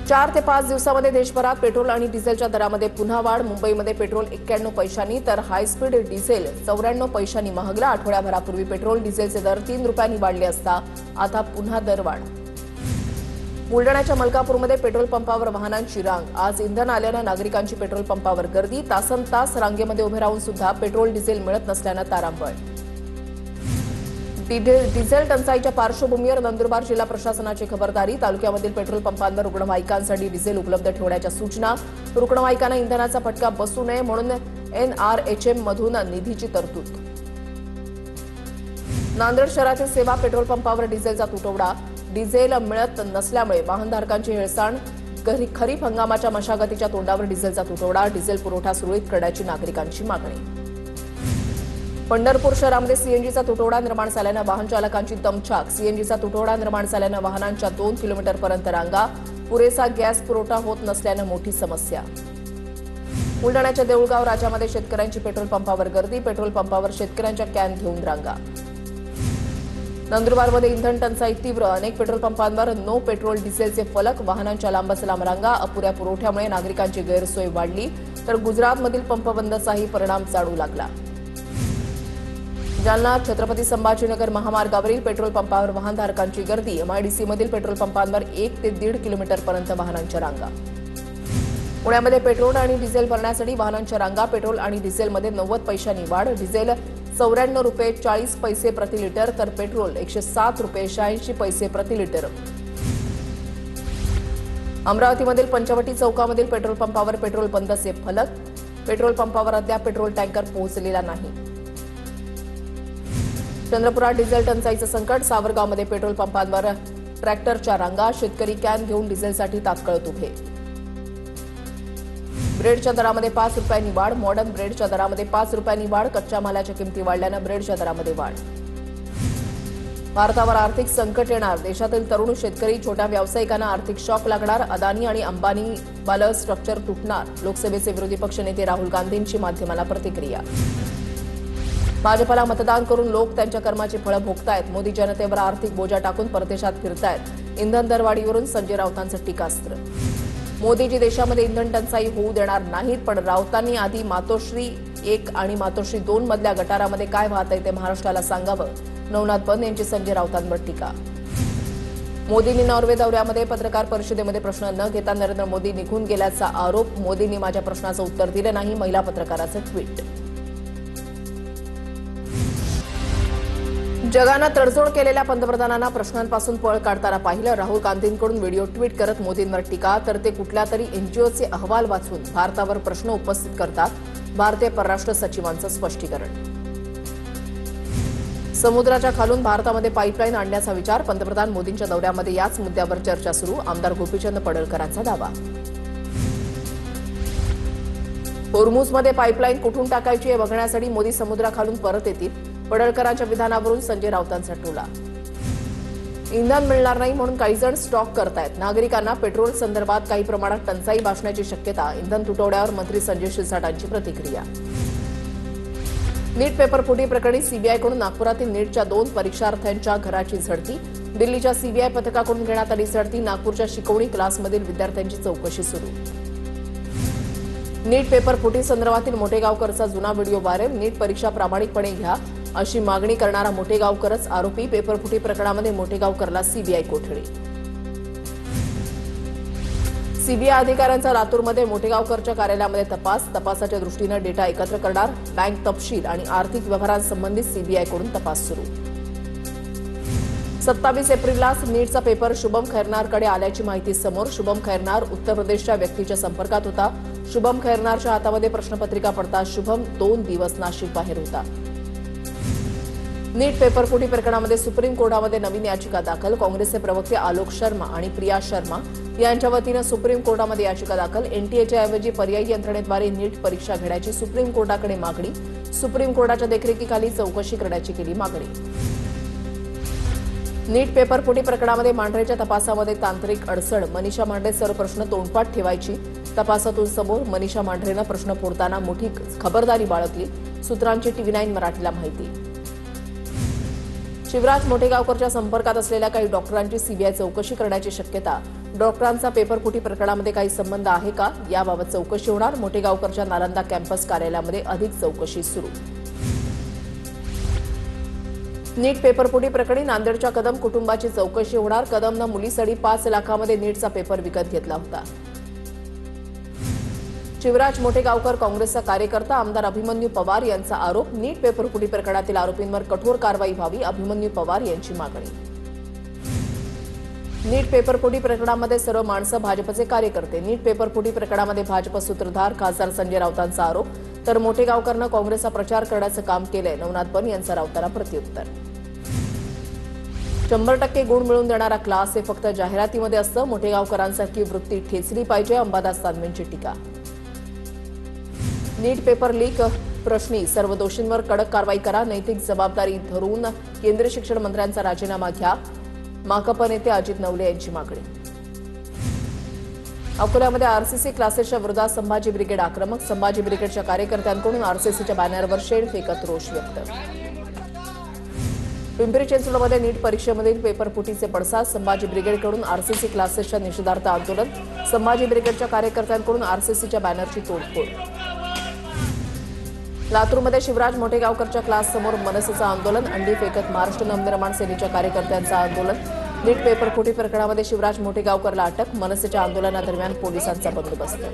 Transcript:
4 ते 5 दिवसांमध्ये देशभरात पेट्रोल आणि डिझेलच्या दरामध्ये पुन्हा वाढ। मुंबईमध्ये पेट्रोल 91 पैशांनी तर हाय स्पीड डिझेल 94 पैशांनी महागला। आठवड्याभरापूर्वी पेट्रोल डिझेलचे दर 3 रुपयांनी वाढले असता आता पुन्हा दरवाढ। बुलढाण्याच्या मलकापूरमध्ये पेट्रोल पंपावर वाहनांची रांग। आज इंधन आल्यानं नागरिकांची पेट्रोल पंपावर गर्दी। तासनतास रांगेमध्ये उभे राहून सुद्धा पेट्रोल डिझेल मिळत नसल्यानं तारांबळ। डिझेल टंचाईच्या पार्श्वभूमीवर नंदुरबार जिल्हा प्रशासनाची खबरदारी। तालुक्यामधील पेट्रोल पंपांवर रुग्णवाहिकांसाठी डिझेल उपलब्ध ठेवण्याच्या सूचना। रुग्णवाहिकांना इंधनाचा फटका बसू नये म्हणून NRHM मधून निधीची तरतूद। नांदेड शहरातील सेवा पेट्रोल पंपावर डिझेलचा तुटवडा। डिझेल मिळत नसल्यामुळे वाहनधारकांची हेळसांड। खरीप हंगामाच्या मशागतीच्या तोंडावर डिझेलचा तुटवडा। डिझेल पुरवठा सुरळीत करण्याची नागरिकांची मागणी। पंढरपूर शहरामध्ये सीएनजीचा तुटवडा निर्माण झाल्यानं वाहन चालकांची दमछाक। सीएनजीचा तुटवडा निर्माण झाल्यानं वाहनांच्या 2 किलोमीटरपर्यंत रांगा। पुरेसा गॅस पुरवठा होत नसल्यानं मोठी समस्या। बुलढाण्याच्या देऊळगाव राजामध्ये शेतकऱ्यांची पेट्रोल पंपावर गर्दी। पेट्रोल पंपावर शेतकऱ्यांच्या कॅन घेऊन रांगा। नंदुरबारमध्ये इंधन टंचाई तीव्र। अनेक पेट्रोल पंपांवर नो पेट्रोल डिझेलचे फलक। वाहनांच्या लांबच लांब रांगा। अपुऱ्या पुरवठ्यामुळे नागरिकांची गैरसोय वाढली तर गुजरातमधील पंप बंदचाही परिणाम जाणवू लागला। जालना छत्रपती संभाजीनगर महामार्गावरील पेट्रोल पंपावर वाहनधारकांची गर्दी। MIDCमधील पेट्रोल पंपांवर 1 ते 1.5 किलोमीटरपर्यंत वाहनांच्या रांगा। पुण्यामध्ये पेट्रोल आणि डिझेल भरण्यासाठी वाहनांच्या रांगा। पेट्रोल आणि डिझेलमध्ये 90 पैशांनी वाढ। डिझेल 94 रुपये 40 पैसे प्रति लिटर तर पेट्रोल 107 रुपये 86 पैसे प्रति लिटर। अमरावतीमधील पंचवटी चौकामधील पेट्रोल पंपावर पेट्रोल बंदचे फलक। पेट्रोल पंपावर अद्याप पेट्रोल टँकर पोहोचलेला नाही। चंद्रपुरात डिझेल टंचाईचं संकट। सावरगावमध्ये पेट्रोल पंपांवर ट्रॅक्टरच्या रांगा। शेतकरी कॅन घेऊन डिझेलसाठी तात्काळत उभे। ब्रेडच्या दरामध्ये 5 रुपयांनी वाढ। मॉडर्न ब्रेडच्या दरामध्ये 5 रुपयांनी वाढ। कच्च्या मालाच्या किमती वाढल्यानं ब्रेडच्या दरामध्ये वाढ। भारतावर आर्थिक संकट येणार। देशातील तरुण शेतकरी छोट्या व्यावसायिकांना आर्थिक शॉक लागणार। अदानी आणि अंबानी वालं स्ट्रक्चर तुटणार। लोकसभेचे विरोधी पक्षनेते राहुल गांधींची माध्यमाला प्रतिक्रिया। भाजपला मतदान करून लोक त्यांच्या कर्माची फळं भोगतायत। मोदी जनतेवर आर्थिक बोजा टाकून परदेशात फिरतायत। इंधन दरवाढीवरून संजय राऊतांचं टीकास्त्र। मोदीजी देशामध्ये इंधन टंचाई होऊ देणार नाहीत, पण राऊतांनी आधी मातोश्री 1 आणि मातोश्री 2 मधल्या गटारामध्ये काय वाहतंय ते महाराष्ट्राला सांगावं। नवनाथ बंद यांची संजय राऊतांवर टीका। मोदींनी नॉर्वे दौऱ्यामध्ये पत्रकार परिषदेमध्ये प्रश्न न घेता नरेंद्र मोदी निघून गेल्याचा आरोप। मोदींनी माझ्या प्रश्नाचं उत्तर दिलं नाही। महिला पत्रकाराचं ट्विट। जगानं तडजोड केलेल्या पंतप्रधानांना प्रश्नांपासून पळ काढताना पाहिलं। राहुल गांधींकडून व्हिडिओ ट्विट करत मोदींवर टीका तर ते कुठल्या तरी NGOचे अहवाल वाचून भारतावर प्रश्न उपस्थित करतात। भारतीय परराष्ट्र सचिवांचं स्पष्टीकरण। समुद्राच्या खालून भारतामध्ये पाईपलाईन आणण्याचा विचार। पंतप्रधान मोदींच्या दौऱ्यामध्ये याच मुद्द्यावर चर्चा सुरू। आमदार गोपीचंद पडळकरांचा दावा। होर्मुझमध्ये पाईपलाईन कुठून टाकायची हे बघण्यासाठी मोदी समुद्राखालून परत येतील। पडळकरांच्या विधानावरून संजय राऊतांचा टोला। इंधन मिळणार नाही म्हणून काही जण स्टॉक करतायत। नागरिकांना पेट्रोल संदर्भात काही प्रमाणात टंचाई भासण्याची शक्यता। इंधन तुटवड्यावर मंत्री संजय शिरसाटांची प्रतिक्रिया। नीट पेपर फुटी प्रकरणी सीबीआयकडून नागपुरातील नीटच्या 2 परीक्षार्थ्यांच्या घराची झडती। दिल्लीच्या सीबीआय पथकाकडून घेण्यात आली झडती। नागपूरच्या शिकवणी क्लासमधील विद्यार्थ्यांची चौकशी सुरू। नीट पेपर फुटी संदर्भातील मोठेगावकरचा जुना व्हिडिओ व्हायरल। नीट परीक्षा प्रामाणिकपणे घ्या अशी मागणी करणारा मोठेगावकरच आरोपी। पेपरफुटी प्रकरणामध्ये मोठेगावकरला सीबीआय कोठडी। सीबीआय अधिकाऱ्यांचा लातूरमध्ये मोठेगावकरच्या कार्यालयामध्ये तपासाच्या दृष्टीनं डेटा एकत्र करणार। बँक तपशील आणि आर्थिक व्यवहारांसंबंधित सीबीआयकडून तपास सुरू। 27 एप्रिललाच नीटचा पेपर शुभम खैरनारकडे आल्याची माहिती समोर। शुभम खैरनार उत्तर प्रदेशच्या व्यक्तीच्या संपर्कात होता। शुभम खैरनारच्या हातामध्ये प्रश्नपत्रिका पडता शुभम 2 दिवस नाशिक बाहेर होता। नीट पेपरफुटी प्रकरणामध्ये सुप्रीम कोर्टामध्ये नवीन याचिका दाखल। काँग्रेसचे प्रवक्ते आलोक शर्मा आणि प्रिया शर्मा यांच्या वतीनं सुप्रीम कोर्टामध्ये याचिका दाखल। एनटीएच्या ऐवजी पर्यायी यंत्रणेद्वारे नीट परीक्षा घेण्याची सुप्रीम कोर्टाकडे मागणी। सुप्रीम कोर्टाच्या देखरेखीखाली चौकशी करण्याची केली मागणी। नीट पेपरफुटी प्रकरणामध्ये मांढरेच्या तपासामध्ये तांत्रिक अडचण। मनीषा मांढरे सर्व प्रश्न तोंडपाठ ठेवायची। तपासातून समोर मनीषा मांढरेनं प्रश्न फोडताना मोठी खबरदारी बाळगली। सूत्रांची TV9 मराठीला माहिती। शिवराज मोठेगावकरच्या संपर्कात असलेल्या काही डॉक्टरांची सीबीआय चौकशी करण्याची शक्यता. डॉक्टरांचा पेपरफुटी प्रकरणामध्ये काही संबंध आहे का, याबाबत चौकशी होणार. मोठेगावकरच्या नालंदा कॅम्पस कार्यालयामध्ये अधिक चौकशी सुरू. नीट पेपरफुटी प्रकरणी नांदेडच्या कदम कुटुंबाची चौकशी होणार. कदमनं मुलीसाठी 5 लाखामध्ये नीटचा पेपर विकत घेतला होता. शिवराज मोठेगावकर काँग्रेसचा कार्यकर्ता आमदार अभिमन्यू पवार यांचा आरोप. नीट पेपरफुटी प्रकरणातील आरोपींवर कठोर कारवाई व्हावी, अभिमन्यू पवार यांची मागणी. नीट पेपरफुटी प्रकरणामध्ये सर्व माणसं भाजपचे कार्यकर्ते. नीट पेपरफुटी प्रकरणामध्ये भाजप सूत्रधार खासदार संजय राऊतांचा आरोप. तर मोठेगावकरनं काँग्रेसचा प्रचार करण्याचं काम केलंय, नवनाथ बन यांचा राऊतांना प्रत्युत्तर. 100% गुण मिळवून देणारा क्लास हे फक्त जाहिरातीमध्ये असतं. मोठेगावकरांसारखी वृत्ती ठेचली पाहिजे, अंबादास दानवेंची टीका. नीट पेपर लीक प्रश्नी सर्व दोषींवर कडक कारवाई करा, नैतिक जबाबदारी धरून केंद्रीय शिक्षण मंत्र्यांचा राजीनामा घ्या, माकप नेते अजित नवले यांची मागणी. अकोल्यामध्ये आरसीसी क्लासेसच्या विरोधात संभाजी ब्रिगेड आक्रमक. संभाजी ब्रिगेडच्या कार्यकर्त्यांकडून आरसीसीच्या बॅनरवर शेड फेकत रोष व्यक्त. पिंपरी चिंचवडमध्ये नीट परीक्षेमधील पेपरफुटीचे पडसाद. संभाजी ब्रिगेडकडून आरसीसी क्लासेसच्या निषेधार्थ आंदोलन. संभाजी ब्रिगेडच्या कार्यकर्त्यांकडून आरसीसीच्या बॅनरची तोडफोड. लातूरमध्ये शिवराज मोठेगावकरच्या क्लाससमोर मनसेचं आंदोलन. अंडी फेकत महाराष्ट्र नवनिर्माण सेनेच्या कार्यकर्त्यांचं आंदोलन. नीट पेपरफुटी प्रकरणामध्ये शिवराज मोठेगावकरला अटक. मनसेच्या आंदोलनादरम्यान पोलिसांचा बंदोबस्त.